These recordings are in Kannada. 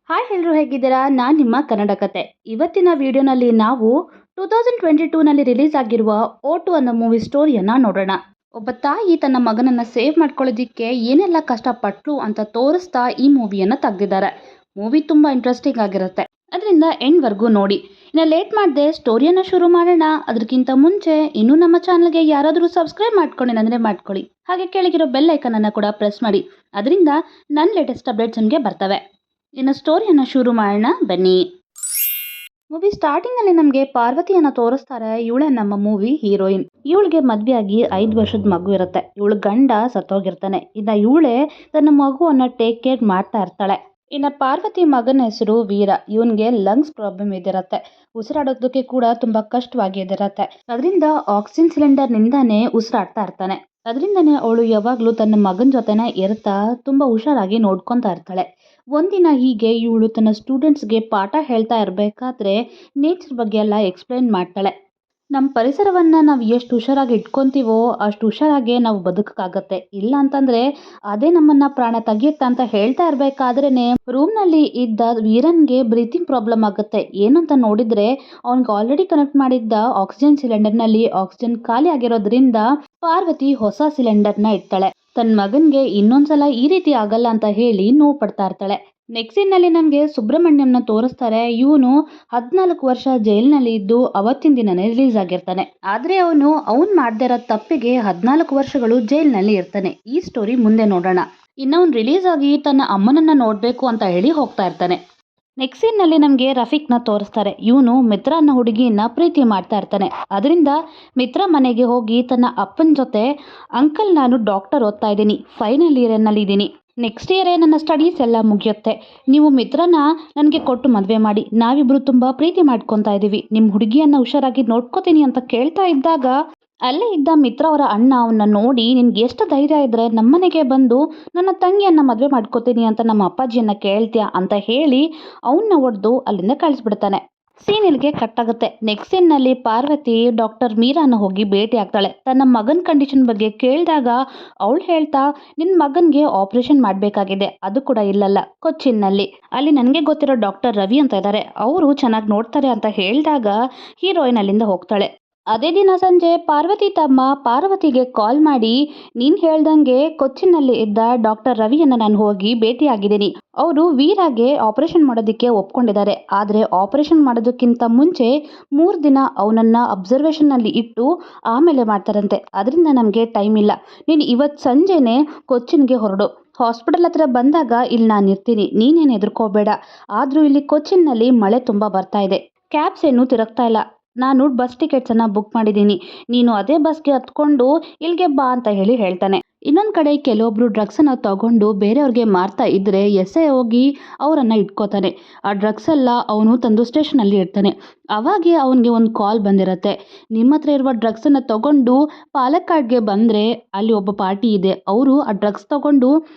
ಹಾಯ್ ಎಲ್ಲರೂ ಹೇಗಿದ್ದೀರಾ? ನಾನು ನಿಮ್ಮ ಕನ್ನಡ ಕತೆ. ಇವತ್ತಿನ ವಿಡಿಯೋನಲ್ಲಿ ನಾವು 2022ನಲ್ಲಿ ರಿಲೀಸ್ ಆಗಿರುವ ಓಟು ಅನ್ನೋ ಮೂವಿ ಸ್ಟೋರಿಯನ್ನ ನೋಡೋಣ. ಒಬ್ಬ ತಾಯಿ ತನ್ನ ಮಗನನ್ನ ಸೇವ್ ಮಾಡ್ಕೊಳ್ಳೋದಿಕ್ಕೆ ಏನೆಲ್ಲ ಕಷ್ಟಪಟ್ಲು ಅಂತ ತೋರಿಸ್ತಾ ಈ ಮೂವಿಯನ್ನ ತೆಗೆದಿದ್ದಾರೆ. ಮೂವಿ ತುಂಬಾ ಇಂಟ್ರೆಸ್ಟಿಂಗ್ ಆಗಿರುತ್ತೆ. ಅದರಿಂದ ಎಂಡ್ವರೆಗೂ ನೋಡಿ. ಇನ್ನು ಲೇಟ್ ಮಾಡದೆ ಸ್ಟೋರಿಯನ್ನ ಶುರು ಮಾಡೋಣ. ಅದಕ್ಕಿಂತ ಮುಂಚೆ ಇನ್ನೂ ನಮ್ಮ ಚಾನಲ್ಗೆ ಯಾರಾದರೂ ಸಬ್ಸ್ಕ್ರೈಬ್ ಮಾಡ್ಕೊಂಡಿಲ್ಲ ಅಂದರೆ ಮಾಡ್ಕೊಳ್ಳಿ. ಹಾಗೆ ಕೆಳಗಿರೋ ಬೆಲ್ ಐಕನ್ ಅನ್ನು ಕೂಡ ಪ್ರೆಸ್ ಮಾಡಿ. ಅದರಿಂದ ನನ್ನ ಲೇಟೆಸ್ಟ್ ಅಪ್ಡೇಟ್ಸ್ ನಿಮಗೆ ಬರ್ತವೆ. ಇನ್ನು ಸ್ಟೋರಿಯನ್ನು ಶುರು ಮಾಡೋಣ ಬನ್ನಿ. ಮೂವಿ ಸ್ಟಾರ್ಟಿಂಗ್ ಅಲ್ಲಿ ನಮಗೆ ಪಾರ್ವತಿಯನ್ನ ತೋರಿಸ್ತಾರೆ. ಇವಳೆ ನಮ್ಮ ಮೂವಿ ಹೀರೋಯಿನ್. ಇವಳಿಗೆ ಮದ್ವೆ ಆಗಿ 5 ವರ್ಷದ ಮಗು ಇರುತ್ತೆ. ಇವಳು ಗಂಡ ಸತ್ತೋಗಿರ್ತಾನೆ. ಇನ್ನ ಇವಳೆ ತನ್ನ ಮಗುವನ್ನ ಟೇಕ್ ಕೇರ್ ಮಾಡ್ತಾ ಇರ್ತಾಳೆ. ಇನ್ನ ಪಾರ್ವತಿ ಮಗನ ಹೆಸರು ವೀರ. ಇವನ್ಗೆ ಲಂಗ್ಸ್ ಪ್ರಾಬ್ಲಮ್ ಇದಿರತ್ತೆ. ಉಸಿರಾಡೋದಕ್ಕೆ ಕೂಡ ತುಂಬಾ ಕಷ್ಟವಾಗಿ ಇದಿರತ್ತೆ. ಅದರಿಂದ ಆಕ್ಸಿಜನ್ ಸಿಲಿಂಡರ್ ನಿಂದಾನೇ ಉಸಿರಾಡ್ತಾ ಇರ್ತಾನೆ. ಅದರಿಂದನೇ ಅವಳು ಯಾವಾಗ್ಲೂ ತನ್ನ ಮಗನ ಜೊತೆನ ಇರ್ತಾ ತುಂಬಾ ಹುಷಾರಾಗಿ ನೋಡ್ಕೊಂತಾ ಇರ್ತಾಳೆ. ಒಂದಿನ ಹೀಗೆ ಇವಳು ತನ್ನ ಸ್ಟೂಡೆಂಟ್ಸ್ಗೆ ಪಾಠ ಹೇಳ್ತಾ ಇರಬೇಕಾದ್ರೆ ನೇಚರ್ ಬಗ್ಗೆ ಎಲ್ಲ ಎಕ್ಸ್ಪ್ಲೈನ್ ಮಾಡ್ತಾಳೆ. ನಮ್ಮ ಪರಿಸರವನ್ನು ನಾವು ಎಷ್ಟು ಹುಷಾರಾಗಿ ಇಟ್ಕೊತೀವೋ ಅಷ್ಟು ಹುಷಾರಾಗೆ ನಾವು ಬದುಕಕ್ಕಾಗತ್ತೆ. ಇಲ್ಲ ಅಂತಂದರೆ ಅದೇ ನಮ್ಮನ್ನು ಪ್ರಾಣ ತೆಗೆಯುತ್ತೆ ಅಂತ ಹೇಳ್ತಾ ಇರಬೇಕಾದ್ರೇ ರೂಮ್ನಲ್ಲಿ ಇದ್ದ ವೀರನ್ಗೆ ಬ್ರೀತಿಂಗ್ ಪ್ರಾಬ್ಲಮ್ ಆಗುತ್ತೆ. ಏನಂತ ನೋಡಿದರೆ ಅವ್ನಿಗೆ ಆಲ್ರೆಡಿ ಕನೆಕ್ಟ್ ಮಾಡಿದ್ದ ಆಕ್ಸಿಜನ್ ಸಿಲಿಂಡರ್ನಲ್ಲಿ ಆಕ್ಸಿಜನ್ ಖಾಲಿ ಆಗಿರೋದ್ರಿಂದ ಪಾರ್ವತಿ ಹೊಸ ಸಿಲಿಂಡರ್ನ ಇಡ್ತಾಳೆ. ತನ್ನ ಮಗನಿಗೆ ಇನ್ನೊಂದ್ಸಲ ಈ ರೀತಿ ಆಗಲ್ಲ ಅಂತ ಹೇಳಿ ನೋವು ಪಡ್ತಾ ಇರ್ತಾಳೆ. ನೆಕ್ಸ್ಟ್ ಸೀನ್ನಲ್ಲಿ ನಮಗೆ ಸುಬ್ರಹ್ಮಣ್ಯಂನ ತೋರಿಸ್ತಾರೆ. ಇವನು 14 ವರ್ಷ ಜೈಲಿನಲ್ಲಿ ಇದ್ದು ಅವತ್ತಿನ ದಿನನೇ ರಿಲೀಸ್ ಆಗಿರ್ತಾನೆ. ಆದ್ರೆ ಅವನು ಮಾಡದೇ ಇರೋ ತಪ್ಪಿಗೆ 14 ವರ್ಷಗಳು ಜೈಲಿನಲ್ಲಿ ಇರ್ತಾನೆ. ಈ ಸ್ಟೋರಿ ಮುಂದೆ ನೋಡೋಣ. ಇನ್ನವನು ರಿಲೀಸ್ ಆಗಿ ತನ್ನ ಅಮ್ಮನನ್ನ ನೋಡ್ಬೇಕು ಅಂತ ಹೇಳಿ ಹೋಗ್ತಾ ಇರ್ತಾನೆ. ನೆಕ್ಸ್ಟ್ ಸೀನ್ನಲ್ಲಿ ನಮಗೆ ರಫೀಕ್ನ ತೋರಿಸ್ತಾರೆ. ಇವನು ಮಿತ್ರ ಅನ್ನೋ ಹುಡುಗಿಯನ್ನ ಪ್ರೀತಿ ಮಾಡ್ತಾ ಇರ್ತಾನೆ. ಅದರಿಂದ ಮಿತ್ರ ಮನೆಗೆ ಹೋಗಿ ತನ್ನ ಅಪ್ಪನ ಜೊತೆ ಅಂಕಲ್, ನಾನು ಡಾಕ್ಟರ್ ಓದ್ತಾ ಇದ್ದೀನಿ, ಫೈನಲ್ ಇಯರ್ನಲ್ಲಿ ಇದ್ದೀನಿ, ನೆಕ್ಸ್ಟ್ ಇಯರೇ ನನ್ನ ಸ್ಟಡೀಸ್ ಎಲ್ಲ ಮುಗಿಯುತ್ತೆ, ನೀವು ಮಿತ್ರನ ನನಗೆ ಕೊಟ್ಟು ಮದುವೆ ಮಾಡಿ, ನಾವಿಬ್ರು ತುಂಬ ಪ್ರೀತಿ ಮಾಡ್ಕೊತಾ ಇದ್ದೀವಿ, ನಿಮ್ಮ ಹುಡುಗಿಯನ್ನು ಹುಷಾರಾಗಿ ನೋಡ್ಕೋತೀನಿ ಅಂತ ಕೇಳ್ತಾ ಇದ್ದಾಗ ಅಲ್ಲೇ ಇದ್ದ ಮಿತ್ರ ಅವರ ಅಣ್ಣ ಅವನ್ನ ನೋಡಿ, ನಿನ್ಗೆ ಎಷ್ಟು ಧೈರ್ಯ ಇದ್ರೆ ನಮ್ಮನೆಗೆ ಬಂದು ನನ್ನ ತಂಗಿಯನ್ನ ಮದುವೆ ಮಾಡ್ಕೋತೀನಿ ಅಂತ ನಮ್ಮ ಅಪ್ಪಾಜಿಯನ್ನ ಕೇಳ್ತೀಯಾ ಅಂತ ಹೇಳಿ ಅವನ್ನ ಹೊಡೆದು ಅಲ್ಲಿಂದ ಕಳಿಸ್ಬಿಡ್ತಾನೆ. ಸೀನ್ ಇಲ್ಲಿಗೆ ಕಟ್ ಆಗುತ್ತೆ. ನೆಕ್ಸ್ಟ್ ಸೀನ್ನಲ್ಲಿ ಪಾರ್ವತಿ ಡಾಕ್ಟರ್ ಮೀರಾನ ಹೋಗಿ ಭೇಟಿ ಆಗ್ತಾಳೆ. ತನ್ನ ಮಗನ ಕಂಡೀಷನ್ ಬಗ್ಗೆ ಕೇಳಿದಾಗ ಅವಳು ಹೇಳ್ತಾ, ನಿನ್ನ ಮಗನಿಗೆ ಆಪರೇಷನ್ ಮಾಡಬೇಕಾಗಿದೆ, ಅದು ಕೂಡ ಇಲ್ಲಲ್ಲ ಕೊಚ್ಚಿನ್ನಲ್ಲಿ, ಅಲ್ಲಿ ನನಗೆ ಗೊತ್ತಿರೋ ಡಾಕ್ಟರ್ ರವಿ ಅಂತ ಇದ್ದಾರೆ, ಅವರು ಚೆನ್ನಾಗಿ ನೋಡ್ತಾರೆ ಅಂತ ಹೇಳಿದಾಗ ಹೀರೋಯಿನ್ ಅಲ್ಲಿಂದ ಹೋಗ್ತಾಳೆ. ಅದೇ ದಿನ ಸಂಜೆ ಪಾರ್ವತಿ ತಮ್ಮ ಪಾರ್ವತಿಗೆ ಕಾಲ್ ಮಾಡಿ, ನೀನು ಹೇಳ್ದಂಗೆ ಕೊಚ್ಚಿನಲ್ಲಿ ಇದ್ದ ಡಾಕ್ಟರ್ ರವಿಯನ್ನು ನಾನು ಹೋಗಿ ಭೇಟಿಯಾಗಿದ್ದೀನಿ, ಅವರು ವೀರಾಗೆ ಆಪರೇಷನ್ ಮಾಡೋದಕ್ಕೆ ಒಪ್ಕೊಂಡಿದ್ದಾರೆ, ಆದರೆ ಆಪರೇಷನ್ ಮಾಡೋದಕ್ಕಿಂತ ಮುಂಚೆ 3 ದಿನ ಅವನನ್ನು ಅಬ್ಸರ್ವೇಷನ್ನಲ್ಲಿ ಇಟ್ಟು ಆಮೇಲೆ ಮಾಡ್ತಾರಂತೆ, ಅದರಿಂದ ನಮಗೆ ಟೈಮ್ ಇಲ್ಲ, ನೀನು ಇವತ್ತು ಸಂಜೆನೇ ಕೊಚ್ಚಿನ್ಗೆ ಹೊರಡು, ಹಾಸ್ಪಿಟಲ್ ಹತ್ರ ಬಂದಾಗ ಇಲ್ಲಿ ನಾನು ಇರ್ತೀನಿ, ನೀನೇನು ಹೆದರ್ಕೋಬೇಡ, ಆದರೂ ಇಲ್ಲಿ ಕೊಚ್ಚಿನ್ನಲ್ಲಿ ಮಳೆ ತುಂಬ ಬರ್ತಾ ಇದೆ, ಕ್ಯಾಬ್ಸ್ ಏನು ತಿರುಗ್ತಾ ಇಲ್ಲ, ನಾನು ಬಸ್ ಟಿಕೆಟ್ಸನ್ನು ಬುಕ್ ಮಾಡಿದ್ದೀನಿ, ನೀನು ಅದೇ ಬಸ್ಗೆ ಹತ್ಕೊಂಡು ಇಲ್ಲಿಗೆ ಬಾ ಅಂತ ಹೇಳ್ತಾನೆ. ಇನ್ನೊಂದು ಕಡೆ ಕೆಲವೊಬ್ರು ಡ್ರಗ್ಸನ್ನು ತಗೊಂಡು ಬೇರೆಯವ್ರಿಗೆ ಮಾರ್ತಾ ಇದ್ರೆ ಎಸ್ಐ ಹೋಗಿ ಅವರನ್ನು ಇಟ್ಕೋತಾನೆ. ಆ ಡ್ರಗ್ಸ್ ಎಲ್ಲ ಅವನು ತಂದು ಸ್ಟೇಷನಲ್ಲಿ ಇಡ್ತಾನೆ. ಅವಾಗೆ ಅವನಿಗೆ ಒಂದು ಕಾಲ್ ಬಂದಿರತ್ತೆ, ನಿಮ್ಮ ಹತ್ರ ಇರುವ ಡ್ರಗ್ಸನ್ನು ತಗೊಂಡು ಪಾಲಕ್ಕಾಡ್ಗೆ ಬಂದರೆ ಅಲ್ಲಿ ಒಬ್ಬ ಪಾರ್ಟಿ ಇದೆ, ಅವರು ಆ ಡ್ರಗ್ಸ್ ತಗೊಂಡು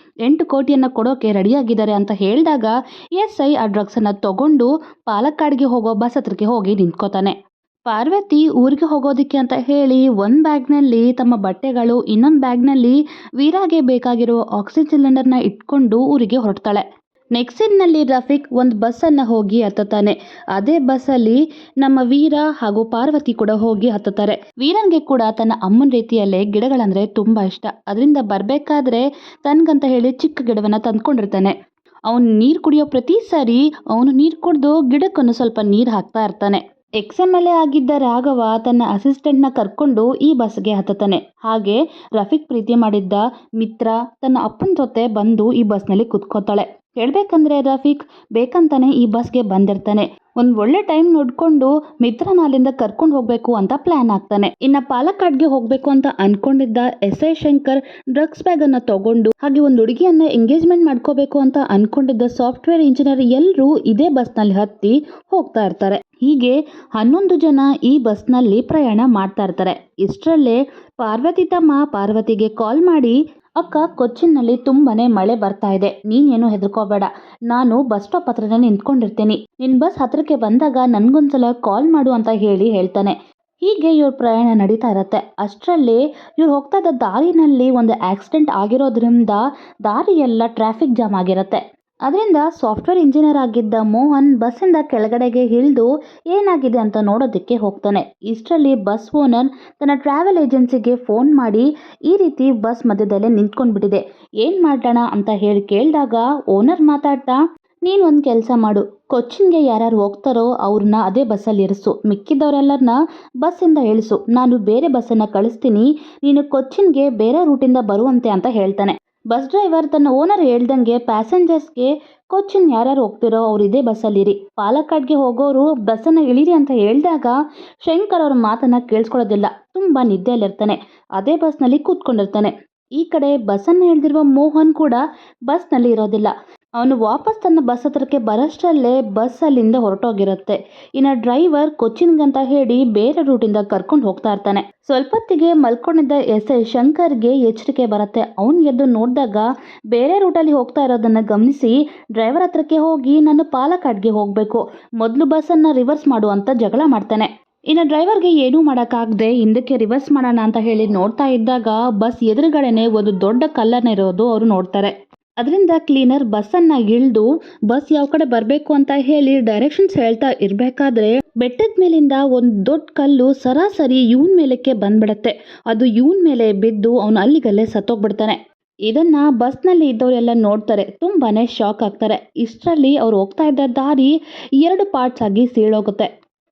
8 ಕೋಟಿಯನ್ನು ಕೊಡೋಕೆ ರೆಡಿಯಾಗಿದ್ದಾರೆ ಅಂತ ಹೇಳಿದಾಗ ಎಸ್ಐ ಆ ಡ್ರಗ್ಸನ್ನು ತಗೊಂಡು ಪಾಲಕ್ಕಾಡ್ಗೆ ಹೋಗೋ ಬಸ್ ಹತ್ರಕ್ಕೆ ಹೋಗಿ ನಿಂತ್ಕೋತಾನೆ. ಪಾರ್ವತಿ ಊರಿಗೆ ಹೋಗೋದಕ್ಕೆ ಅಂತ ಹೇಳಿ ಒಂದು ಬ್ಯಾಗ್ನಲ್ಲಿ ತಮ್ಮ ಬಟ್ಟೆಗಳು, ಇನ್ನೊಂದು ಬ್ಯಾಗ್ನಲ್ಲಿ ವೀರಾಗೆ ಬೇಕಾಗಿರೋ ಆಕ್ಸಿಜನ್ ಸಿಲಿಂಡರ್ನ ಇಟ್ಕೊಂಡು ಊರಿಗೆ ಹೊರಡ್ತಾಳೆ. ನೆಕ್ಸ್ಟ್ ಸೀನ್ನಲ್ಲಿ ರಫೀಕ್ ಒಂದು ಬಸ್ಸನ್ನು ಹೋಗಿ ಹತ್ತುತ್ತಾನೆ. ಅದೇ ಬಸ್ಸಲ್ಲಿ ನಮ್ಮ ವೀರ ಹಾಗೂ ಪಾರ್ವತಿ ಕೂಡ ಹೋಗಿ ಹತ್ತುತ್ತಾರೆ. ವೀರನ್ಗೆ ಕೂಡ ತನ್ನ ಅಮ್ಮನ ರೀತಿಯಲ್ಲೇ ಗಿಡಗಳಂದ್ರೆ ತುಂಬಾ ಇಷ್ಟ. ಅದರಿಂದ ಬರಬೇಕಾದ್ರೆ ತನ್ಗಂತ ಹೇಳಿ ಚಿಕ್ಕ ಗಿಡವನ್ನು ತಂದ್ಕೊಂಡಿರ್ತಾನೆ. ಅವನು ನೀರು ಕುಡಿಯೋ ಪ್ರತಿ ಸಾರಿ ಅವನು ನೀರು ಕುಡಿದು ಗಿಡಕ್ಕೊಂದು ಸ್ವಲ್ಪ ನೀರು ಹಾಕ್ತಾ ಇರ್ತಾನೆ. XMLA ಆಗಿದ್ದ ರಾಘವ ತನ್ನ ಅಸಿಸ್ಟೆಂಟ್ನ ಕರ್ಕೊಂಡು ಈ ಬಸ್ಗೆ ಹತ್ತುತ್ತಾನೆ. ಹಾಗೆ ರಫೀಕ್ ಪ್ರೀತಿ ಮಾಡಿದ್ದ ಮಿತ್ರ ತನ್ನ ಅಪ್ಪನ ಜೊತೆ ಬಂದು ಈ ಬಸ್ನಲ್ಲಿ ಕುತ್ಕೋತಾಳೆ. ಹೇಳ್ಬೇಕಂದ್ರೆ ರಫೀಕ್ ಬೇಕಂತಾನೆ ಈ ಬಸ್ಗೆ ಬಂದಿರ್ತಾನೆ. ಒಂದು ಒಳ್ಳೆ ಟೈಮ್ ನೋಡ್ಕೊಂಡು ಮಿತ್ರನ ಅಲ್ಲಿಂದ ಕರ್ಕೊಂಡು ಹೋಗ್ಬೇಕು ಅಂತ ಪ್ಲಾನ್ ಆಗ್ತಾನೆ. ಇನ್ನು ಪಾಲಕ್ಕಾಡ್ಗೆ ಹೋಗ್ಬೇಕು ಅಂತ ಅನ್ಕೊಂಡಿದ್ದ SI ಶಂಕರ್ ಡ್ರಗ್ಸ್ ಬ್ಯಾಗ್ ಅನ್ನ ತಗೊಂಡು, ಹಾಗೆ ಒಂದು ಹುಡುಗಿಯನ್ನ ಎಂಗೇಜ್ಮೆಂಟ್ ಮಾಡ್ಕೋಬೇಕು ಅಂತ ಅನ್ಕೊಂಡಿದ್ದ ಸಾಫ್ಟ್ವೇರ್ ಇಂಜಿನಿಯರ್ ಎಲ್ಲರೂ ಇದೇ ಬಸ್ನಲ್ಲಿ ಹತ್ತಿ ಹೋಗ್ತಾ ಇರ್ತಾರೆ. ಹೀಗೆ 11 ಜನ ಈ ಬಸ್ನಲ್ಲಿ ಪ್ರಯಾಣ ಮಾಡ್ತಾ ಇರ್ತಾರೆ. ಇಷ್ಟರಲ್ಲೇ ಪಾರ್ವತಿ ತಮ್ಮ ಪಾರ್ವತಿಗೆ ಕಾಲ್ ಮಾಡಿ, ಅಕ್ಕ ಕೊಚ್ಚಿನ್ನಲ್ಲಿ ತುಂಬಾನೇ ಮಳೆ ಬರ್ತಾ ಇದೆ, ನೀನೇನು ಹೆದರ್ಕೋಬೇಡ, ನಾನು ಬಸ್ ಸ್ಟಾಪ್ ಹತ್ರನೇ ನಿಂತ್ಕೊಂಡಿರ್ತೀನಿ, ನಿನ್ನ ಬಸ್ ಹತ್ರಕ್ಕೆ ಬಂದಾಗ ನನ್ಗೊಂದ್ಸಲ ಕಾಲ್ ಮಾಡು ಅಂತ ಹೇಳ್ತಾನೆ. ಹೀಗೆ ಇವ್ರ ಪ್ರಯಾಣ ನಡೀತಾ ಇರತ್ತೆ. ಅಷ್ಟರಲ್ಲಿ ಇವ್ರು ಹೋಗ್ತಾ ಇದ್ದ ದಾರಿನಲ್ಲಿ ಒಂದು ಆಕ್ಸಿಡೆಂಟ್ ಆಗಿರೋದ್ರಿಂದ ದಾರಿ ಎಲ್ಲ ಟ್ರಾಫಿಕ್ ಜಾಮ್ ಆಗಿರತ್ತೆ. ಅದರಿಂದ ಸಾಫ್ಟ್ವೇರ್ ಇಂಜಿನಿಯರ್ ಆಗಿದ್ದ ಮೋಹನ್ ಬಸ್ಸಿಂದ ಕೆಳಗಡೆಗೆ ಇಳಿದು ಏನಾಗಿದೆ ಅಂತ ನೋಡೋದಕ್ಕೆ ಹೋಗ್ತಾನೆ. ಇಷ್ಟರಲ್ಲಿ ಬಸ್ ಓನರ್ ತನ್ನ ಟ್ರಾವೆಲ್ ಏಜೆನ್ಸಿಗೆ ಫೋನ್ ಮಾಡಿ ಈ ರೀತಿ ಬಸ್ ಮಧ್ಯದಲ್ಲೇ ನಿಂತ್ಕೊಂಡ್ಬಿಟ್ಟಿದೆ, ಏನು ಮಾಡೋಣ ಅಂತ ಹೇಳಿ ಕೇಳಿದಾಗ ಓನರ್ ಮಾತಾಡ್ತಾ, ನೀನು ಒಂದು ಕೆಲಸ ಮಾಡು, ಕೊಚ್ಚಿನ್ಗೆ ಯಾರ್ಯಾರು ಹೋಗ್ತಾರೋ ಅವ್ರನ್ನ ಅದೇ ಬಸ್ಸಲ್ಲಿ ಇರಿಸು, ಮಿಕ್ಕಿದವರೆಲ್ಲರನ್ನ ಬಸ್ಸಿಂದ ಇಳಿಸು, ನಾನು ಬೇರೆ ಬಸ್ಸನ್ನು ಕಳಿಸ್ತೀನಿ, ನೀನು ಕೊಚ್ಚಿನ್ಗೆ ಬೇರೆ ರೂಟಿಂದ ಬರುವಂತೆ ಅಂತ ಹೇಳ್ತಾನೆ. ಬಸ್ ಡ್ರೈವರ್ ತನ್ನ ಓನರ್ ಹೇಳ್ದಂಗೆ ಪ್ಯಾಸೆಂಜರ್ಸ್ಗೆ ಕೊಚ್ಚಿನ್ ಯಾರ್ಯಾರು ಹೋಗ್ತಿರೋ ಅವ್ರು ಇದೇ ಬಸ್ಸಲ್ಲಿರಿ, ಪಾಲಕ್ಕಾಡ್ಗೆ ಹೋಗೋರು ಬಸ್ಸನ್ನು ಇಳಿರಿ ಅಂತ ಹೇಳಿದಾಗ ಶಂಕರ್ ಅವ್ರ ಮಾತನ್ನು ಕೇಳಿಸ್ಕೊಳ್ಳೋದಿಲ್ಲ. ತುಂಬ ನಿದ್ದೆಯಲ್ಲಿರ್ತಾನೆ, ಅದೇ ಬಸ್ನಲ್ಲಿ ಕೂತ್ಕೊಂಡಿರ್ತಾನೆ. ಈ ಕಡೆ ಬಸ್ಸನ್ನು ಹಿಡಿದಿರುವ ಮೋಹನ್ ಕೂಡ ಬಸ್ನಲ್ಲಿ ಇರೋದಿಲ್ಲ. ಅವನು ವಾಪಸ್ ತನ್ನ ಬಸ್ ಹತ್ರಕ್ಕೆ ಬರೋಷ್ಟರಲ್ಲೇ ಬಸ್ ಅಲ್ಲಿಂದ ಹೊರಟೋಗಿರುತ್ತೆ. ಇನ್ನು ಡ್ರೈವರ್ ಕೊಚ್ಚಿನ್ಗಂತ ಹೇಳಿ ಬೇರೆ ರೂಟಿಂದ ಕರ್ಕೊಂಡು ಹೋಗ್ತಾ ಇರ್ತಾನೆ. ಸ್ವಲ್ಪತ್ತಿಗೆ ಮಲ್ಕೊಂಡಿದ್ದ ಎಸ್.ಐ ಶಂಕರ್ಗೆ ಎಚ್ಚರಿಕೆ ಬರುತ್ತೆ. ಅವನು ಎದ್ದು ನೋಡಿದಾಗ ಬೇರೆ ರೂಟಲ್ಲಿ ಹೋಗ್ತಾ ಇರೋದನ್ನು ಗಮನಿಸಿ ಡ್ರೈವರ್ ಹತ್ರಕ್ಕೆ ಹೋಗಿ ನಾನು ಪಾಲಕ್ಕಾಡ್ಗೆ ಹೋಗಬೇಕು, ಮೊದಲು ಬಸ್ಸನ್ನು ರಿವರ್ಸ್ ಮಾಡು ಅಂತ ಜಗಳ ಮಾಡ್ತಾನೆ. ಇನ್ನು ಡ್ರೈವರ್ಗೆ ಏನೂ ಮಾಡೋಕ್ಕಾಗದೆ ಹಿಂದಕ್ಕೆ ರಿವರ್ಸ್ ಮಾಡೋಣ ಅಂತ ಹೇಳಿ ನೋಡ್ತಾ ಇದ್ದಾಗ ಬಸ್ ಎದುರುಗಡೆನೆ ಒಂದು ದೊಡ್ಡ ಕಲ್ಲನ್ನು ಇರೋದು ಅವರು ನೋಡ್ತಾರೆ. ಅದರಿಂದ ಕ್ಲೀನರ್ ಬಸ್ಸನ್ನು ಇಳಿದು ಬಸ್ ಯಾವ ಕಡೆ ಬರಬೇಕು ಅಂತ ಹೇಳಿ ಡೈರೆಕ್ಷನ್ಸ್ ಹೇಳ್ತಾ ಇರಬೇಕಾದ್ರೆ ಬೆಟ್ಟದ ಮೇಲಿಂದ ಒಂದು ದೊಡ್ಡ ಕಲ್ಲು ಸರಾಸರಿ ಇವನ್ ಮೇಲಕ್ಕೆ ಬಂದ್ಬಿಡತ್ತೆ. ಅದು ಇವನ್ ಮೇಲೆ ಬಿದ್ದು ಅವನು ಅಲ್ಲಿಗಲ್ಲೇ ಸತ್ತೋಗ್ಬಿಡ್ತಾನೆ. ಇದನ್ನ ಬಸ್ನಲ್ಲಿ ಇದ್ದವರೆಲ್ಲ ನೋಡ್ತಾರೆ, ತುಂಬಾನೇ ಶಾಕ್ ಆಗ್ತಾರೆ. ಇಷ್ಟರಲ್ಲಿ ಅವ್ರು ಹೋಗ್ತಾ ಇದ್ದ ದಾರಿ 2 ಪಾರ್ಟ್ಸ್ ಆಗಿ ಸೀಳೋಗುತ್ತೆ.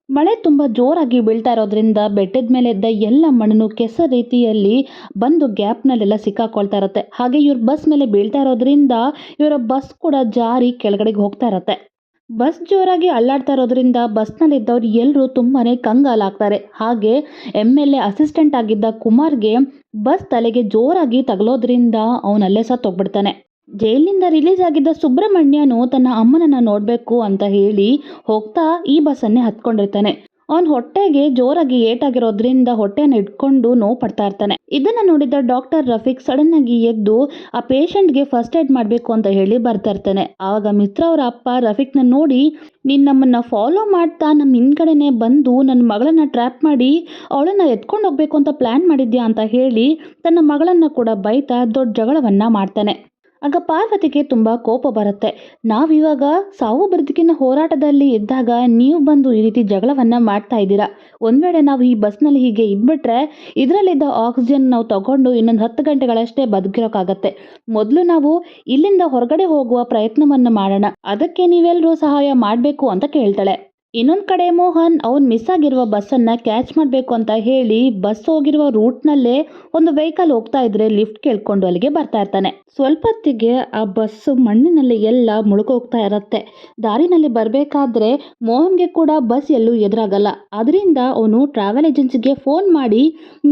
ಮಳೆ ತುಂಬ ಜೋರಾಗಿ ಬೀಳ್ತಾ ಇರೋದ್ರಿಂದ ಬೆಟ್ಟದ ಮೇಲೆ ಇದ್ದ ಎಲ್ಲ ಮಣ್ಣು ಕೆಸ ರೀತಿಯಲ್ಲಿ ಬಂದು ಗ್ಯಾಪ್ನಲ್ಲೆಲ್ಲ ಸಿಕ್ಕಾಕೊಳ್ತಾ ಇರುತ್ತೆ. ಹಾಗೆ ಇವ್ರ ಬಸ್ ಮೇಲೆ ಬೀಳ್ತಾ ಇರೋದ್ರಿಂದ ಇವರ ಬಸ್ ಕೂಡ ಜಾರಿ ಕೆಳಗಡೆಗೆ ಹೋಗ್ತಾ ಇರತ್ತೆ. ಬಸ್ ಜೋರಾಗಿ ಅಲ್ಲಾಡ್ತಾ ಇರೋದ್ರಿಂದ ಬಸ್ನಲ್ಲಿದ್ದವ್ರು ಎಲ್ಲರೂ ತುಂಬಾನೇ ಕಂಗಾಲಾಗ್ತಾರೆ. ಹಾಗೆ MLA ಅಸಿಸ್ಟೆಂಟ್ ಆಗಿದ್ದ ಕುಮಾರ್ಗೆ ಬಸ್ ತಲೆಗೆ ಜೋರಾಗಿ ತಗಲೋದ್ರಿಂದ ಅವನಲ್ಲೇ ಸತ್ತೋಗ್ಬಿಡ್ತಾನೆ. ಜೈಲಿನಿಂದ ರಿಲೀಸ್ ಆಗಿದ್ದ ಸುಬ್ರಹ್ಮಣ್ಯನು ತನ್ನ ಅಮ್ಮನನ್ನ ನೋಡಬೇಕು ಅಂತ ಹೇಳಿ ಹೋಗ್ತಾ ಈ ಬಸ್ಸನ್ನೇ ಹತ್ಕೊಂಡಿರ್ತಾನೆ. ಅವನ ಹೊಟ್ಟೆಗೆ ಜೋರಾಗಿ ಏಟಾಗಿರೋದ್ರಿಂದ ಹೊಟ್ಟೆಯನ್ನು ಇಟ್ಕೊಂಡು ನೋವು ಪಡ್ತಾ ಇರ್ತಾನೆ. ಇದನ್ನ ನೋಡಿದ ಡಾಕ್ಟರ್ ರಫೀಕ್ ಸಡನ್ ಆಗಿ ಎದ್ದು ಆ ಪೇಷಂಟ್ಗೆ ಫಸ್ಟ್ ಏಡ್ ಮಾಡಬೇಕು ಅಂತ ಹೇಳಿ ಬರ್ತಾ ಇರ್ತಾನೆ. ಆವಾಗ ಮಿತ್ರ ಅವರ ಅಪ್ಪ ರಫೀಕ್ನ ನೋಡಿ, ನೀನು ನಮ್ಮನ್ನ ಫಾಲೋ ಮಾಡ್ತಾ ನಮ್ಮ ಹಿಂದ್ಗಡೆನೆ ಬಂದು ನನ್ನ ಮಗಳನ್ನ ಟ್ರ್ಯಾಪ್ ಮಾಡಿ ಅವಳನ್ನ ಎತ್ಕೊಂಡು ಹೋಗ್ಬೇಕು ಅಂತ ಪ್ಲಾನ್ ಮಾಡಿದ್ಯಾ ಅಂತ ಹೇಳಿ ತನ್ನ ಮಗಳನ್ನ ಕೂಡ ಬೈತಾ ದೊಡ್ಡ ಜಗಳವನ್ನ ಮಾಡ್ತಾನೆ. ಆಗ ಪಾರ್ವತಿಗೆ ತುಂಬ ಕೋಪ ಬರುತ್ತೆ. ನಾವಿವಾಗ ಸಾವು ಬದುಕಿನ ಹೋರಾಟದಲ್ಲಿ ಇದ್ದಾಗ ನೀವು ಬಂದು ಈ ರೀತಿ ಜಗಳವನ್ನ ಮಾಡ್ತಾ ಇದ್ದೀರಾ. ಒಂದು ವೇಳೆ ನಾವು ಈ ಬಸ್ನಲ್ಲಿ ಹೀಗೆ ಇದ್ಬಿಟ್ರೆ ಇದರಲ್ಲಿದ್ದ ಆಕ್ಸಿಜನ್ ನಾವು ತಗೊಂಡು ಇನ್ನೊಂದು 10 ಗಂಟೆಗಳಷ್ಟೇ ಬದುಕಿರೋಕ್ಕಾಗತ್ತೆ. ಮೊದಲು ನಾವು ಇಲ್ಲಿಂದ ಹೊರಗಡೆ ಹೋಗುವ ಪ್ರಯತ್ನವನ್ನು ಮಾಡೋಣ, ಅದಕ್ಕೆ ನೀವೆಲ್ಲರೂ ಸಹಾಯ ಮಾಡಬೇಕು ಅಂತ ಕೇಳ್ತಾಳೆ. ಇನ್ನೊಂದು ಕಡೆ ಮೋಹನ್ ಅವನು ಮಿಸ್ ಆಗಿರುವ ಬಸ್ಸನ್ನು ಕ್ಯಾಚ್ ಮಾಡಬೇಕು ಅಂತ ಹೇಳಿ ಬಸ್ ಹೋಗಿರುವ ರೂಟ್ನಲ್ಲೇ ಒಂದು ವೆಹಿಕಲ್ ಹೋಗ್ತಾ ಇದ್ರೆ ಲಿಫ್ಟ್ ಕೇಳ್ಕೊಂಡು ಅಲ್ಲಿಗೆ ಬರ್ತಾ ಇರ್ತಾನೆ. ಸ್ವಲ್ಪ ಹೊತ್ತಿಗೆ ಆ ಬಸ್ಸು ಮಣ್ಣಿನಲ್ಲಿ ಎಲ್ಲ ಮುಳುಗೋಗ್ತಾ ಇರತ್ತೆ. ದಾರಿನಲ್ಲಿ ಬರಬೇಕಾದ್ರೆ ಮೋಹನ್ಗೆ ಕೂಡ ಬಸ್ ಎಲ್ಲೂ ಎದುರಾಗಲ್ಲ. ಅದರಿಂದ ಅವನು ಟ್ರಾವೆಲ್ ಏಜೆನ್ಸಿಗೆ ಫೋನ್ ಮಾಡಿ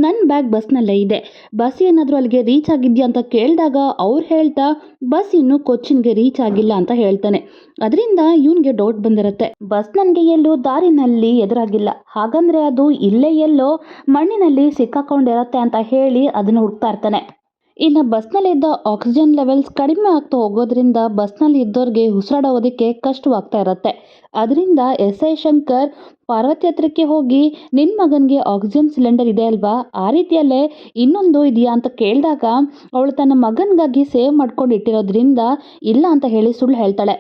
ನನ್ನ ಬ್ಯಾಗ್ ಬಸ್ನಲ್ಲೇ ಇದೆ, ಬಸ್ ಏನಾದರೂ ಅಲ್ಲಿಗೆ ರೀಚ್ ಆಗಿದ್ಯಾ ಅಂತ ಕೇಳಿದಾಗ ಅವ್ರು ಹೇಳ್ತಾ ಬಸ್ ಇನ್ನೂ ಕೊಚ್ಚಿನ್ಗೆ ರೀಚ್ ಆಗಿಲ್ಲ ಅಂತ ಹೇಳ್ತಾನೆ. ಅದರಿಂದ ಇವನ್ಗೆ ಡೌಟ್ ಬಂದಿರುತ್ತೆ, ಬಸ್ ನನಗೆ ಎಲ್ಲೂ ದಾರಿನಲ್ಲಿ ಎದುರಾಗಿಲ್ಲ, ಹಾಗಂದ್ರೆ ಅದು ಇಲ್ಲೇ ಎಲ್ಲೋ ಮಣ್ಣಿನಲ್ಲಿ ಸಿಕ್ಕಾಕೊಂಡಿರತ್ತೆ ಅಂತ ಹೇಳಿ ಅದನ್ನು ಹುಡುಕ್ತಾ ಇರ್ತಾನೆ. ಇನ್ನು ಬಸ್ನಲ್ಲಿದ್ದ ಆಕ್ಸಿಜನ್ ಲೆವೆಲ್ಸ್ ಕಡಿಮೆ ಆಗ್ತಾ ಹೋಗೋದ್ರಿಂದ ಬಸ್ನಲ್ಲಿ ಇದ್ದವ್ರಿಗೆ ಉಸಿರಾಡೋದಕ್ಕೆ ಕಷ್ಟವಾಗ್ತಾ ಇರುತ್ತೆ. ಅದರಿಂದ SI ಶಂಕರ್ ಪಾರ್ವತಿ ಹತ್ರಕ್ಕೆ ಹೋಗಿ ನಿನ್ನ ಮಗನಿಗೆ ಆಕ್ಸಿಜನ್ ಸಿಲಿಂಡರ್ ಇದೆ ಅಲ್ವಾ, ಆ ರೀತಿಯಲ್ಲೇ ಇನ್ನೊಂದು ಇದೆಯಾ ಅಂತ ಕೇಳಿದಾಗ ಅವಳು ತನ್ನ ಮಗನಿಗಾಗಿ ಸೇವ್ ಮಾಡ್ಕೊಂಡು ಇಟ್ಟಿರೋದ್ರಿಂದ ಇಲ್ಲ ಅಂತ ಹೇಳಿ ಸುಳ್ಳು ಹೇಳ್ತಾಳೆ.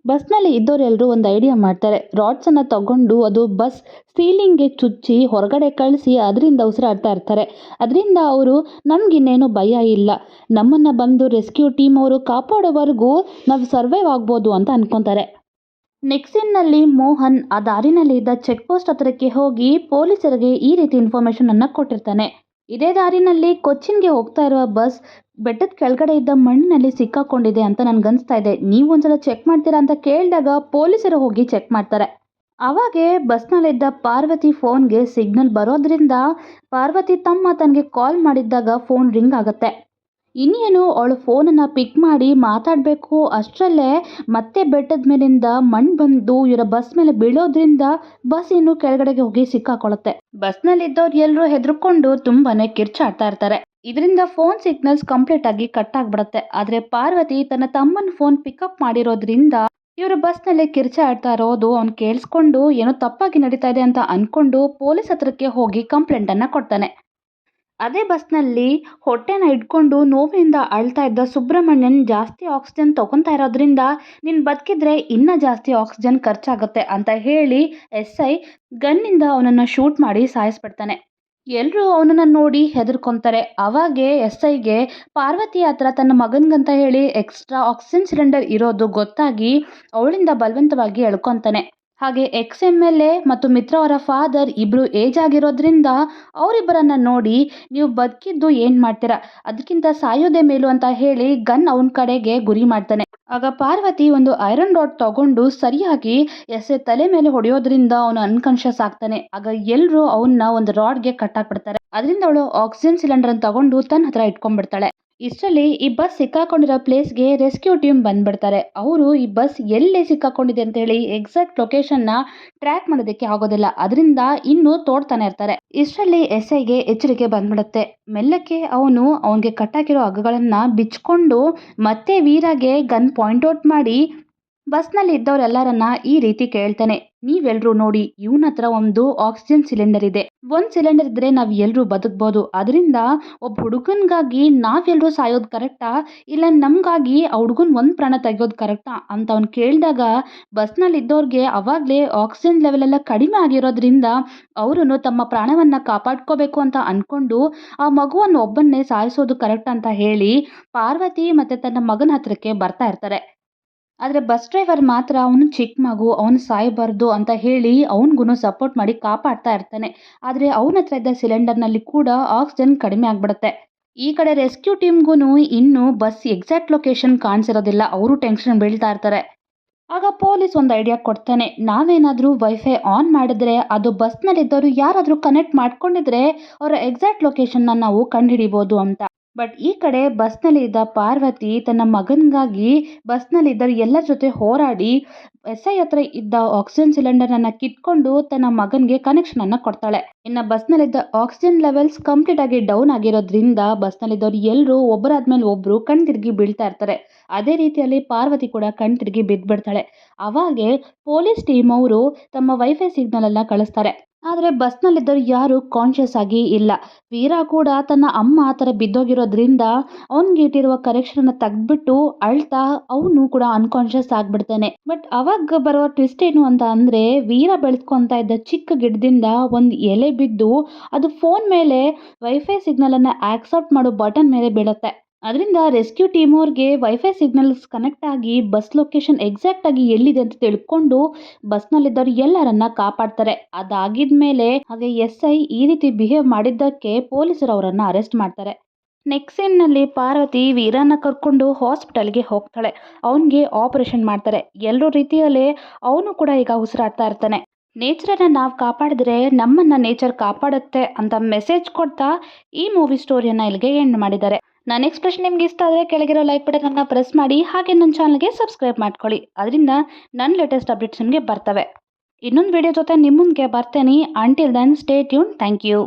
ಬಸ್ನಲ್ಲಿ ಇದ್ದವರೆಲ್ಲರೂ ಒಂದು ಐಡಿಯಾ ಮಾಡ್ತಾರೆ. ರಾಡ್ಸನ್ನು ತಗೊಂಡು ಅದು ಬಸ್ ಸೀಲಿಂಗ್ಗೆ ಚುಚ್ಚಿ ಹೊರಗಡೆ ಕಳಿಸಿ ಅದರಿಂದ ಉಸಿರಾಡ್ತಾ ಇರ್ತಾರೆ. ಅದರಿಂದ ಅವರು ನಮಗಿನ್ನೇನು ಭಯ ಇಲ್ಲ, ನಮ್ಮನ್ನು ಬಂದು ರೆಸ್ಕ್ಯೂ ಟೀಮ್ ಅವರು ಕಾಪಾಡೋವರೆಗೂ ನಾವು ಸರ್ವೈವ್ ಆಗ್ಬೋದು ಅಂತ ಅನ್ಕೊತಾರೆ. ನೆಕ್ಸ್ಟ್ ಸೀನ್ನಲ್ಲಿ ಮೋಹನ್ ಆ ದಾರಿನಲ್ಲಿ ಇದ್ದ ಚೆಕ್ ಪೋಸ್ಟ್ ಹತ್ರಕ್ಕೆ ಹೋಗಿ ಪೊಲೀಸರಿಗೆ ಈ ರೀತಿ ಇನ್ಫಾರ್ಮೇಷನ್ ಅನ್ನು ಕೊಟ್ಟಿರ್ತಾನೆ. ಇದೇ ದಾರಿನಲ್ಲಿ ಕೊಚ್ಚಿನ್ಗೆ ಹೋಗ್ತಾ ಇರುವ ಬಸ್ ಬೆಟ್ಟದ ಕೆಳಗಡೆ ಇದ್ದ ಮಣ್ಣಿನಲ್ಲಿ ಸಿಕ್ಕಾಕೊಂಡಿದೆ ಅಂತ ನನ್ಗನ್ಸ್ತಾ ಇದೆ, ನೀವು ಒಂದ್ಸಲ ಚೆಕ್ ಮಾಡ್ತೀರಾ ಅಂತ ಕೇಳಿದಾಗ ಪೊಲೀಸರು ಹೋಗಿ ಚೆಕ್ ಮಾಡ್ತಾರೆ. ಅವಾಗೆ ಬಸ್ನಲ್ಲಿದ್ದ ಪಾರ್ವತಿ ಫೋನ್ಗೆ ಸಿಗ್ನಲ್ ಬರೋದ್ರಿಂದ ಪಾರ್ವತಿ ತಮ್ಮ ತನಗೆ ಕಾಲ್ ಮಾಡಿದ್ದಾಗ ಫೋನ್ ರಿಂಗ್ ಆಗುತ್ತೆ. ಇನ್ನೇನು ಅವಳು ಫೋನನ್ನು ಪಿಕ್ ಮಾಡಿ ಮಾತಾಡಬೇಕು ಅಷ್ಟರಲ್ಲೇ ಮತ್ತೆ ಬೆಟ್ಟದ ಮೇಲಿಂದ ಮಣ್ಣು ಬಂದು ಇವರ ಬಸ್ ಮೇಲೆ ಬೀಳೋದ್ರಿಂದ ಬಸ್ ಇನ್ನು ಕೆಳಗಡೆಗೆ ಹೋಗಿ ಸಿಕ್ಕಾಕೊಳ್ಳುತ್ತೆ. ಬಸ್ನಲ್ಲಿದ್ದವ್ರು ಎಲ್ಲರೂ ಹೆದರ್ಕೊಂಡು ತುಂಬಾನೇ ಕಿರ್ಚಾಡ್ತಾ ಇರ್ತಾರೆ. ಇದರಿಂದ ಫೋನ್ ಸಿಗ್ನಲ್ಸ್ ಕಂಪ್ಲೀಟ್ ಆಗಿ ಕಟ್ ಆಗ್ಬಿಡುತ್ತೆ. ಆದರೆ ಪಾರ್ವತಿ ತನ್ನ ತಮ್ಮನ ಫೋನ್ ಪಿಕಪ್ ಮಾಡಿರೋದ್ರಿಂದ ಇವರು ಬಸ್ನಲ್ಲಿ ಕಿರ್ಚಾಡ್ತಾ ಇರೋದು ಅವ್ನು ಕೇಳಿಸ್ಕೊಂಡು ಏನೋ ತಪ್ಪಾಗಿ ನಡೀತಾ ಇದೆ ಅಂತ ಅನ್ಕೊಂಡು ಪೊಲೀಸ್ ಹತ್ರಕ್ಕೆ ಹೋಗಿ ಕಂಪ್ಲೇಂಟನ್ನು ಕೊಡ್ತಾನೆ. ಅದೇ ಬಸ್ನಲ್ಲಿ ಹೊಟ್ಟೆನ ಇಟ್ಕೊಂಡು ನೋವಿನಿಂದ ಅಳ್ತಾ ಇದ್ದ ಸುಬ್ರಹ್ಮಣ್ಯನ್ ಜಾಸ್ತಿ ಆಕ್ಸಿಜನ್ ತಗೊತಾ ಇರೋದ್ರಿಂದ ನೀನು ಬದುಕಿದ್ರೆ ಇನ್ನೂ ಜಾಸ್ತಿ ಆಕ್ಸಿಜನ್ ಖರ್ಚಾಗುತ್ತೆ ಅಂತ ಹೇಳಿ SI ಗನ್ನಿಂದ ಅವನನ್ನು ಶೂಟ್ ಮಾಡಿ ಸಾಯಿಸ್ಬಿಡ್ತಾನೆ. ಎಲ್ಲರೂ ಅವನನ್ನು ನೋಡಿ ಹೆದರ್ಕೊಂತಾರೆ. ಅವಾಗೇ SIಗೆ ಪಾರ್ವತಿ ಹತ್ರ ತನ್ನ ಮಗನಿಗಂತ ಹೇಳಿ ಎಕ್ಸ್ಟ್ರಾ ಆಕ್ಸಿಜನ್ ಸಿಲಿಂಡರ್ ಇರೋದು ಗೊತ್ತಾಗಿ ಅವಳಿಂದ ಬಲವಂತವಾಗಿ ಎಳ್ಕೊತಾನೆ. ಹಾಗೆ MLA ಮತ್ತು ಮಿತ್ರ ಅವರ ಫಾದರ್ ಇಬ್ರು ಏಜ್ ಆಗಿರೋದ್ರಿಂದ ಅವರಿಬ್ಬರನ್ನ ನೋಡಿ ನೀವು ಬದುಕಿದ್ದು ಏನು ಮಾಡ್ತೀರಾ, ಅದಕ್ಕಿಂತ ಸಾಯೋದೇ ಮೇಲು ಅಂತ ಹೇಳಿ ಗನ್ ಅವನ ಕಡೆಗೆ ಗುರಿ ಮಾಡ್ತಾನೆ. ಆಗ ಪಾರ್ವತಿ ಒಂದು ಐರನ್ ರಾಡ್ ತಗೊಂಡು ಸರಿಯಾಗಿ ತಲೆ ಮೇಲೆ ಹೊಡೆಯೋದ್ರಿಂದ ಅವನು ಅನ್ಕಾನ್ಶಿಯಸ್ ಆಗ್ತಾನೆ. ಆಗ ಎಲ್ಲರೂ ಅವನ್ನ ಒಂದು ರಾಡ್ಗೆ ಕಟ್ಟಾಕ್ಬಿಡ್ತಾರೆ. ಅದರಿಂದ ಅವಳು ಆಕ್ಸಿಜನ್ ಸಿಲಿಂಡರ್ ತಗೊಂಡು ತನ್ನ ಹತ್ರ ಇಟ್ಕೊಂಡ್ಬಿಡ್ತಾಳೆ. ಇಷ್ಟರಲ್ಲಿ ಈ ಬಸ್ ಸಿಕ್ಕಾಕೊಂಡಿರೋ ಪ್ಲೇಸ್ಗೆ ರೆಸ್ಕ್ಯೂ ಟೀಮ್ ಬಂದ್ಬಿಡ್ತಾರೆ. ಅವರು ಈ ಬಸ್ ಎಲ್ಲಿ ಸಿಕ್ಕಾಕೊಂಡಿದೆ ಅಂತ ಹೇಳಿ ಎಕ್ಸಾಕ್ಟ್ ಲೊಕೇಶನ್ನ ಟ್ರ್ಯಾಕ್ ಮಾಡೋದಕ್ಕೆ ಆಗೋದಿಲ್ಲ. ಅದರಿಂದ ಇನ್ನೂ ತೋಡ್ತಾನೆ ಇರ್ತಾರೆ. ಇಷ್ಟರಲ್ಲಿ SIಗೆ ಎಚ್ಚರಿಕೆ ಬಂದ್ಬಿಡುತ್ತೆ. ಮೆಲ್ಲಕ್ಕೆ ಅವನಿಗೆ ಕಟ್ಟಾಕಿರೋ ಹಗ್ಗಗಳನ್ನ ಬಿಚ್ಕೊಂಡು ಮತ್ತೆ ವೀರಾಗೆ ಗನ್ ಪಾಯಿಂಟ್ ಔಟ್ ಮಾಡಿ ಬಸ್ನಲ್ಲಿ ಇದ್ದವರೆಲ್ಲರನ್ನ ಈ ರೀತಿ ಕೇಳ್ತಾನೆ, ನೀವೆಲ್ಲರೂ ನೋಡಿ ಇವನ ಹತ್ರ ಒಂದು ಆಕ್ಸಿಜನ್ ಸಿಲಿಂಡರ್ ಇದೆ. ಒಂದು ಸಿಲಿಂಡರ್ ಇದ್ರೆ ನಾವು ಎಲ್ಲರೂ ಬದುಕ್ಬೋದು. ಅದರಿಂದ ಒಬ್ಬ ಹುಡುಗನ್ಗಾಗಿ ನಾವೆಲ್ಲರೂ ಸಾಯೋದು ಕರೆಕ್ಟಾ, ಇಲ್ಲ ನಮಗಾಗಿ ಆ ಹುಡುಗನ್ ಒಂದು ಪ್ರಾಣ ತೆಗೆಯೋದು ಕರೆಕ್ಟಾ ಅಂತ ಅವ್ನು ಕೇಳಿದಾಗ ಬಸ್ನಲ್ಲಿ ಇದ್ದವ್ರಿಗೆ ಅವಾಗಲೇ ಆಕ್ಸಿಜನ್ ಲೆವೆಲ್ ಎಲ್ಲ ಕಡಿಮೆ ಆಗಿರೋದ್ರಿಂದ ಅವರು ತಮ್ಮ ಪ್ರಾಣವನ್ನು ಕಾಪಾಡ್ಕೋಬೇಕು ಅಂತ ಅಂದ್ಕೊಂಡು ಆ ಮಗುವನ್ನು ಒಬ್ಬನ್ನೇ ಸಾಯಿಸೋದು ಕರೆಕ್ಟ್ ಅಂತ ಹೇಳಿ ಪಾರ್ವತಿ ಮತ್ತು ತನ್ನ ಮಗನ ಹತ್ರಕ್ಕೆ ಬರ್ತಾ ಇರ್ತಾರೆ. ಆದರೆ ಬಸ್ ಡ್ರೈವರ್ ಮಾತ್ರ ಅವನು ಚಿಕ್ಕ ಮಗು, ಅವನು ಸಾಯಬಾರ್ದು ಅಂತ ಹೇಳಿ ಅವನಿಗೂ ಸಪೋರ್ಟ್ ಮಾಡಿ ಕಾಪಾಡ್ತಾ ಇರ್ತಾನೆ. ಆದರೆ ಅವನ ಹತ್ರ ಇದ್ದ ಸಿಲಿಂಡರ್ನಲ್ಲಿ ಕೂಡ ಆಕ್ಸಿಜನ್ ಕಡಿಮೆ ಆಗಿಬಿಡುತ್ತೆ. ಈ ಕಡೆ ರೆಸ್ಕ್ಯೂ ಟೀಮ್ಗೂ ಇನ್ನೂ ಬಸ್ ಎಕ್ಸಾಕ್ಟ್ ಲೊಕೇಶನ್ ಕಾಣಿಸಿರೋದಿಲ್ಲ. ಅವರು ಟೆನ್ಷನ್ ಬೀಳ್ತಾ ಇರ್ತಾರೆ. ಆಗ ಪೊಲೀಸ್ ಒಂದು ಐಡಿಯಾ ಕೊಡ್ತಾನೆ, ನಾವೇನಾದರೂ ವೈಫೈ ಆನ್ ಮಾಡಿದ್ರೆ ಅದು ಬಸ್ನಲ್ಲಿದ್ದವರು ಯಾರಾದರೂ ಕನೆಕ್ಟ್ ಮಾಡ್ಕೊಂಡಿದ್ರೆ ಅವರ ಎಕ್ಸಾಕ್ಟ್ ಲೊಕೇಶನ್ನ ನಾವು ಕಂಡುಹಿಡಿಬೋದು ಅಂತ. ಬಟ್ ಈ ಕಡೆ ಬಸ್ನಲ್ಲಿ ಇದ್ದ ಪಾರ್ವತಿ ತನ್ನ ಮಗನಿಗಾಗಿ ಬಸ್ನಲ್ಲಿದ್ದರು ಎಲ್ಲರ ಜೊತೆ ಹೋರಾಡಿ SI ಹತ್ರ ಇದ್ದ ಆಕ್ಸಿಜನ್ ಸಿಲಿಂಡರನ್ನು ಕಿತ್ಕೊಂಡು ತನ್ನ ಮಗನಿಗೆ ಕನೆಕ್ಷನನ್ನು ಕೊಡ್ತಾಳೆ. ಇನ್ನು ಬಸ್ನಲ್ಲಿದ್ದ ಆಕ್ಸಿಜನ್ ಲೆವೆಲ್ಸ್ ಕಂಪ್ಲೀಟ್ ಆಗಿ ಡೌನ್ ಆಗಿರೋದ್ರಿಂದ ಬಸ್ನಲ್ಲಿದ್ದವರು ಎಲ್ಲರೂ ಒಬ್ಬರಾದ್ಮೇಲೆ ಒಬ್ಬರು ಕಣ್ತಿರುಗಿ ಬೀಳ್ತಾ ಇರ್ತಾರೆ. ಅದೇ ರೀತಿಯಲ್ಲಿ ಪಾರ್ವತಿ ಕೂಡ ಕಣ್ತಿರುಗಿ ಬಿದ್ದುಬಿಡ್ತಾಳೆ. ಅವಾಗೆ ಪೊಲೀಸ್ ಟೀಮ್ ಅವರು ತಮ್ಮ ವೈಫೈ ಸಿಗ್ನಲ್ ಅನ್ನ ಕಳಿಸ್ತಾರೆ. ಆದರೆ ಬಸ್ನಲ್ಲಿದ್ದವರು ಯಾರು ಕಾನ್ಷಿಯಸ್ ಆಗಿ ಇಲ್ಲ. ವೀರ ಕೂಡ ತನ್ನ ಅಮ್ಮ ಆ ಥರ ಬಿದ್ದೋಗಿರೋದ್ರಿಂದ ಅವನಿಗೆ ಇಟ್ಟಿರುವ ಕರೆಕ್ಷನ್ ತೆಗೆದ್ಬಿಟ್ಟು ಅಳ್ತಾ ಅವನು ಕೂಡ ಅನ್ಕಾನ್ಷಿಯಸ್ ಆಗ್ಬಿಡ್ತಾನೆ. ಬಟ್ ಅವಾಗ ಬರುವ ಟ್ವಿಸ್ಟ್ ಏನು ಅಂತ ಅಂದರೆ, ವೀರ ಬೆಳೆಸ್ಕೊತಾ ಇದ್ದ ಚಿಕ್ಕ ಗಿಡದಿಂದ ಒಂದು ಎಲೆ ಬಿದ್ದು ಅದು ಫೋನ್ ಮೇಲೆ ವೈಫೈ ಸಿಗ್ನಲನ್ನು ಆಕ್ಸೆಪ್ಟ್ ಮಾಡೋ ಬಟನ್ ಮೇಲೆ ಬೀಳುತ್ತೆ. ಅದರಿಂದ ರೆಸ್ಕ್ಯೂ ಟೀಮ್ ಅವ್ರಿಗೆ ವೈಫೈ ಸಿಗ್ನಲ್ಸ್ ಕನೆಕ್ಟ್ ಆಗಿ ಬಸ್ ಲೊಕೇಶನ್ ಎಕ್ಸಾಕ್ಟ್ ಆಗಿ ಎಲ್ಲಿದೆ ಅಂತ ತಿಳ್ಕೊಂಡು ಬಸ್ನಲ್ಲಿದ್ದವರು ಎಲ್ಲರನ್ನ ಕಾಪಾಡ್ತಾರೆ. ಅದಾಗಿದ್ಮೇಲೆ ಹಾಗೆ SI ಈ ರೀತಿ ಬಿಹೇವ್ ಮಾಡಿದ್ದಕ್ಕೆ ಪೊಲೀಸರು ಅವರನ್ನ ಅರೆಸ್ಟ್ ಮಾಡ್ತಾರೆ. ನೆಕ್ಸ್ಟ್ ಸೀನ್ನಲ್ಲಿ ಪಾರ್ವತಿ ವೀರನ್ನ ಕರ್ಕೊಂಡು ಹಾಸ್ಪಿಟಲ್ಗೆ ಹೋಗ್ತಾಳೆ. ಅವನಿಗೆ ಆಪರೇಷನ್ ಮಾಡ್ತಾರೆ. ಎಲ್ಲರೂ ರೀತಿಯಲ್ಲೇ ಅವನು ಕೂಡ ಈಗ ಉಸಿರಾಡ್ತಾ ಇರ್ತಾನೆ. ನೇಚರನ್ನು ನಾವು ಕಾಪಾಡಿದ್ರೆ ನಮ್ಮನ್ನು ನೇಚರ್ ಕಾಪಾಡುತ್ತೆ ಅಂತ ಮೆಸೇಜ್ ಕೊಡ್ತಾ ಈ ಮೂವಿ ಸ್ಟೋರಿಯನ್ನು ಇಲ್ಲಿಗೆ ಎಂಡ್ ಮಾಡಿದ್ದಾರೆ. ನನ್ನ ಎಕ್ಸ್ಪ್ರೆಷನ್ ನಿಮ್ಗೆ ಇಷ್ಟ ಆದರೆ ಕೆಳಗಿರೋ ಲೈಕ್ ಬಟನನ್ನು ಪ್ರೆಸ್ ಮಾಡಿ, ಹಾಗೆ ನನ್ನ ಚಾನಲ್ಗೆ ಸಬ್ಸ್ಕ್ರೈಬ್ ಮಾಡ್ಕೊಳ್ಳಿ. ಅದರಿಂದ ನನ್ನ ಲೇಟೆಸ್ಟ್ ಅಪ್ಡೇಟ್ಸ್ ನಿಮಗೆ ಬರ್ತವೆ. ಇನ್ನೊಂದು ವಿಡಿಯೋ ಜೊತೆ ನಿಮ್ಮ ಮುಂದೆ ಬರ್ತೇನೆ. Until then stay tune. Thank you.